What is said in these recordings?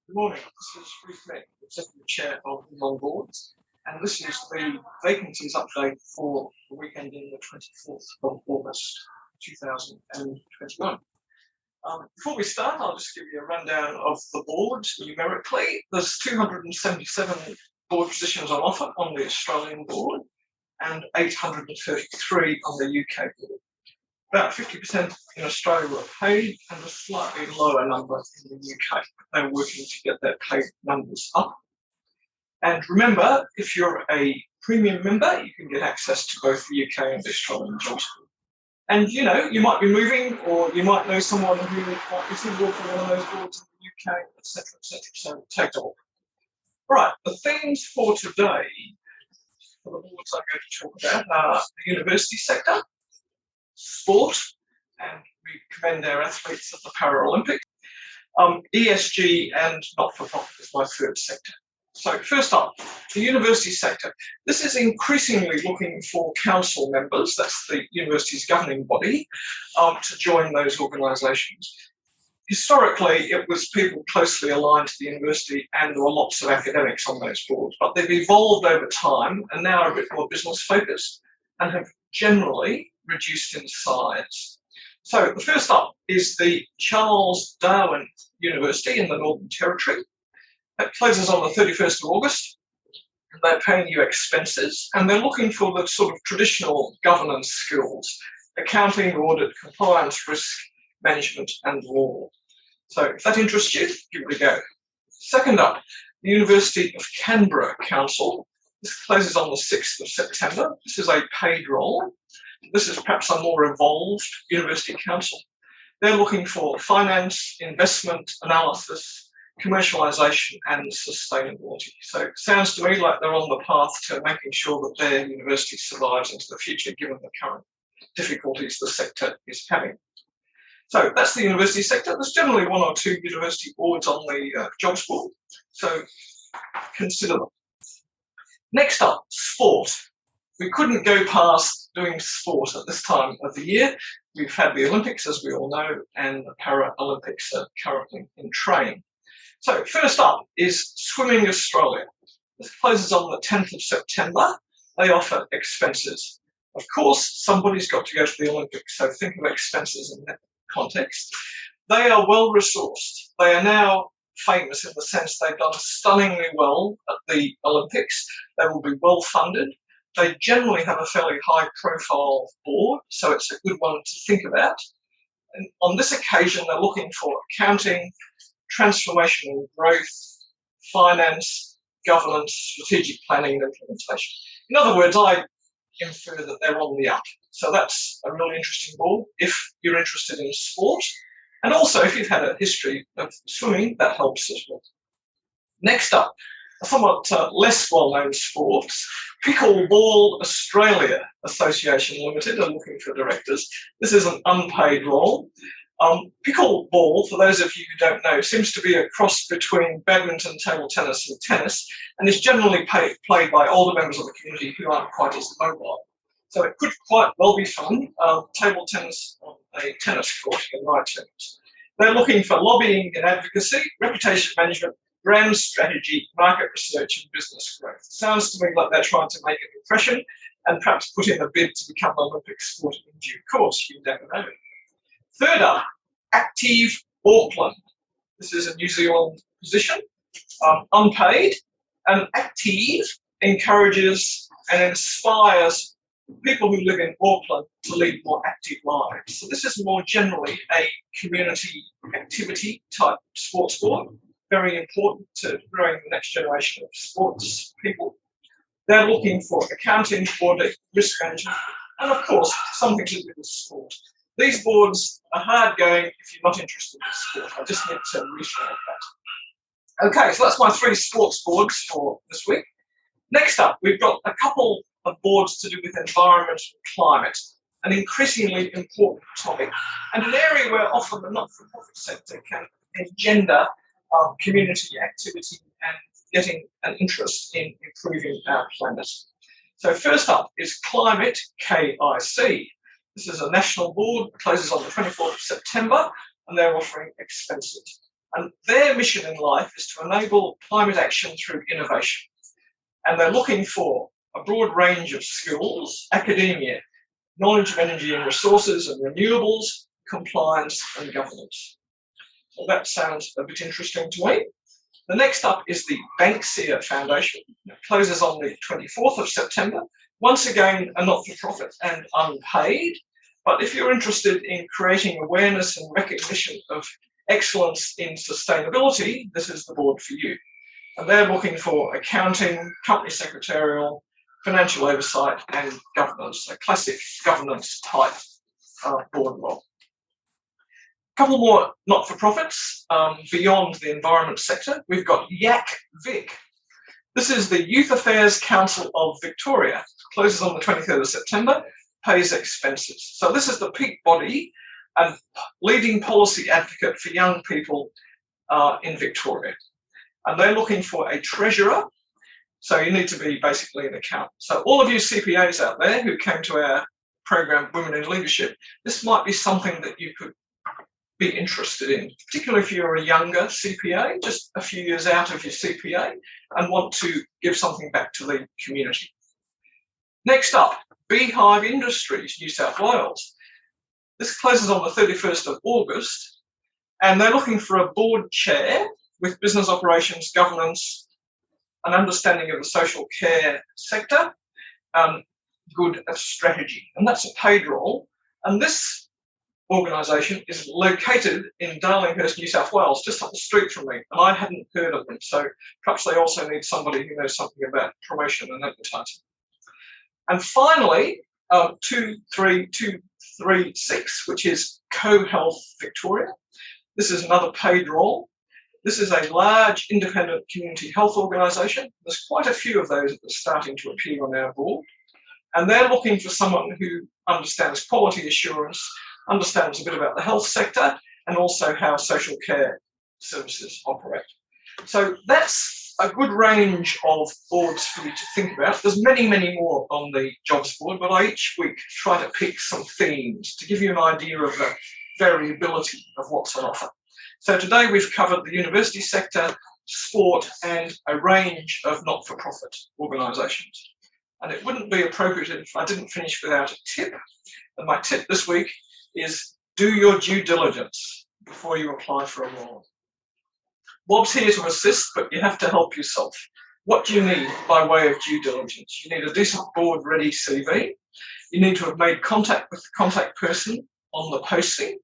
Good morning. This is Ruth Mick, Executive Chair of the Long Boards, and this is the vacancies update for the weekend in the 24th of August 2021. Before we start, I'll just give you a rundown of the board numerically. There's 277 board positions on offer on the Australian board and 833 on the UK board. About 50% in Australia were paid and a slightly lower number in the UK. They're working to get their paid numbers up. And remember, if you're a premium member, you can get access to both the UK and the Australian jobs. And you might be moving, or you might know someone who might be suitable for one of those boards in the UK, etc., etc. So take it all. All right, the themes for today for the boards I'm going to talk about are the university sector, sport, and we commend our athletes at the Paralympics. ESG and not-for-profit is my third sector. So first up, the university sector. This is increasingly looking for council members, that's the university's governing body, to join those organisations. Historically, it was people closely aligned to the university, and there were lots of academics on those boards, but they've evolved over time and now are a bit more business focused and have generally reduced in size. So the first up is the Charles Darwin University in the Northern Territory. That closes on the 31st of August, and they're paying you expenses, and they're looking for the sort of traditional governance skills: accounting, audit, compliance, risk management, and law. So if that interests you, give it a go. Second up, the University of Canberra Council. This closes on the 6th of September. This is a paid role. This is perhaps a more evolved university council. They're looking for finance, investment, analysis, commercialisation, and sustainability. So it sounds to me like they're on the path to making sure that their university survives into the future, given the current difficulties the sector is having. So that's the university sector. There's generally one or two university boards on the jobs board, so consider them. Next up, sport. We couldn't go past doing sport at this time of the year. We've had the Olympics, as we all know, and the Paralympics are currently in train. So first up is Swimming Australia. This closes on the 10th of September. They offer expenses. Of course, somebody's got to go to the Olympics, so think of expenses in that context. They are well resourced. They are now famous in the sense they've done stunningly well at the Olympics. They will be well funded. They generally have a fairly high profile board, so it's a good one to think about. And on this occasion, they're looking for accounting, transformational growth, finance, governance, strategic planning and implementation. In other words, I infer that they're on the up. So that's a really interesting board if you're interested in sport. And also, if you've had a history of swimming, that helps as well. Next up, a somewhat less well-known sport, Pickleball Australia Association Limited are looking for directors. This is an unpaid role. Pickleball, for those of you who don't know, seems to be a cross between badminton, table tennis, and tennis, and is generally played by older members of the community who aren't quite as mobile. So it could quite well be fun. Table tennis on a tennis court in my terms. They're looking for lobbying and advocacy, reputation management, brand strategy, market research, and business growth. Sounds to me like they're trying to make an impression and perhaps put in a bid to become an Olympic sport in due course. You never know. Third up, Active Auckland. This is a New Zealand position, unpaid, and Active encourages and inspires people who live in Auckland to lead more active lives. So this is more generally a community activity type sports board, very important to growing the next generation of sports people. They're looking for accounting, audit, risk management, and of course, something to do with sport. These boards are hard going if you're not interested in sport. I just need to reiterate that. Okay, so that's my 3 sports boards for this week. Next up, we've got a couple of boards to do with environment and climate, an increasingly important topic, and an area where often the not-for-profit sector can engender community activity and getting an interest in improving our planet. So first up is Climate KIC. This is a national board, closes on the 24th of September, and they're offering expenses. And their mission in life is to enable climate action through innovation. And they're looking for a broad range of skills, academia, knowledge of energy and resources and renewables, compliance and governance. Well, that sounds a bit interesting to me. The next up is the Banksia Foundation. It closes on the 24th of September. Once again, a not-for-profit and unpaid. But if you're interested in creating awareness and recognition of excellence in sustainability, this is the board for you. And they're looking for accounting, company secretarial, financial oversight and governance, a classic governance type board role. A couple more not-for-profits beyond the environment sector. We've got Yak Vic. This is the Youth Affairs Council of Victoria. Closes on the 23rd of September, pays expenses. So this is the peak body and leading policy advocate for young people in Victoria. And they're looking for a treasurer. So you need to be basically an accountant. So all of you CPAs out there who came to our program, Women in Leadership, this might be something that you could be interested in, particularly if you're a younger CPA, just a few years out of your CPA, and want to give something back to the community. Next up, Beehive Industries, New South Wales. This closes on the 31st of August, and they're looking for a board chair with business operations, governance, an understanding of the social care sector, good strategy. And that's a paid role. And this organisation is located in Darlinghurst, New South Wales, just up the street from me. And I hadn't heard of them. So perhaps they also need somebody who knows something about promotion and advertising. And finally, 23236, which is CoHealth Victoria. This is another paid role. This is a large independent community health organisation. There's quite a few of those that are starting to appear on our board. And they're looking for someone who understands quality assurance, understands a bit about the health sector, and also how social care services operate. So that's a good range of boards for you to think about. There's many, many more on the jobs board, but I each week try to pick some themes to give you an idea of the variability of what's on offer. So today we've covered the university sector, sport, and a range of not-for-profit organisations. And it wouldn't be appropriate if I didn't finish without a tip. And my tip this week is do your due diligence before you apply for a role. Bob's here to assist, but you have to help yourself. What do you need by way of due diligence? You need a decent board-ready CV. You need to have made contact with the contact person on the posting.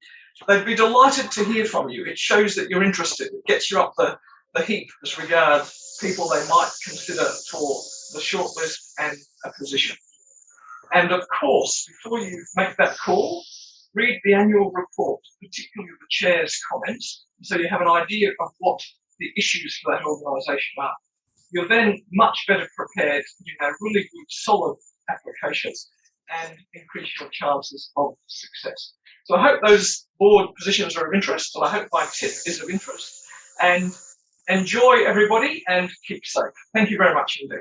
They'd be delighted to hear from you. It shows that you're interested. It gets you up the heap as regards people they might consider for the shortlist and a position. And of course, before you make that call, read the annual report, particularly the chair's comments, so you have an idea of what the issues for that organisation are. You're then much better prepared to do a really good, solid applications and increase your chances of success. So I hope those board positions are of interest, and I hope my tip is of interest. And enjoy, everybody, and keep safe. Thank you very much indeed.